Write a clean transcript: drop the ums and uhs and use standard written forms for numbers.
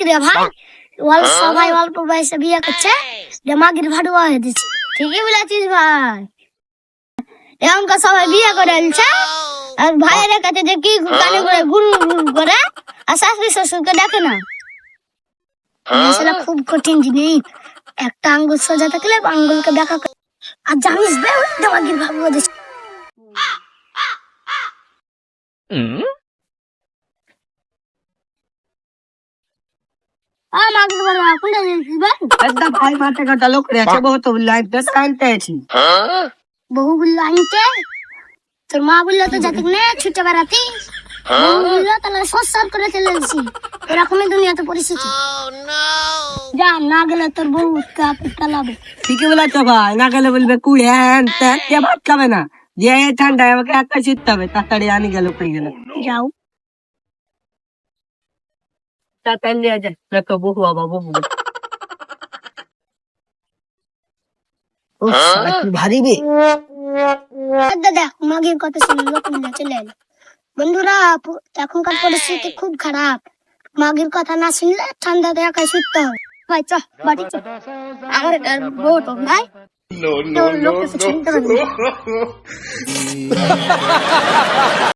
রে ভাই সবাই অল্প বয়সে বিয়ে করছে, মাগির ভাড়ুয়া হয়ে দিচ্ছে। ঠিকই বলেছিস ভাই, এখনকার সবাই বিয়ে করে আনছে, আর ভাইয়ের কাছে যে কি কানে করে গুরু করে, আর শাশুড়ি শ্বশুরকে দেখে না। সেটা খুব কঠিন জিনিস। একটা আঙ্গুল সোজা থাকলে আঙ্গুলকে দেখা, আর জানিস মাগির ভাড়ুয়া দিচ্ছে। মাগির ভাড়ুয়া কোনটা দিয়েছিস ভাই? একদম ভাই মাঠে কাটা লোক রয়েছে, বহুত লাইফ বেশ কানতে আছি। বহু বললো আনতে, তোর মা বললো তো যাতে না ছুটে বেড়াতি, বললো তাহলে সৎসার করে চলে এসেছি। এরকমই দুনিয়াতে পরিস্থিতি। যা না গেলে তোর বউ কালাবে। ঠিকই বলেছ ভাই, না গেলে বলবে কুই হ্যান ত্যান, কে ভাত খাবে না, যে ঠান্ডায় আমাকে একটা শীততে হবে, তাড়াতাড়ি আনি গেল পেয়ে গেল। যাও তাড়াতাড়ি নিয়ে যায় দেখো বহু বাবা বহু ভারী বে। দাদা মাগির কথা শুনে লোক মিলে চলে এলো। বন্ধুরা, এখনকার পরিস্থিতি খুব খারাপ। মাগির কথা না শুনলে ঠান্ডাতে একাই শুতে হবে। ভাই চ বাড়ি চ, আমার বউ তো নাই, লোক শুনতে পারবে না।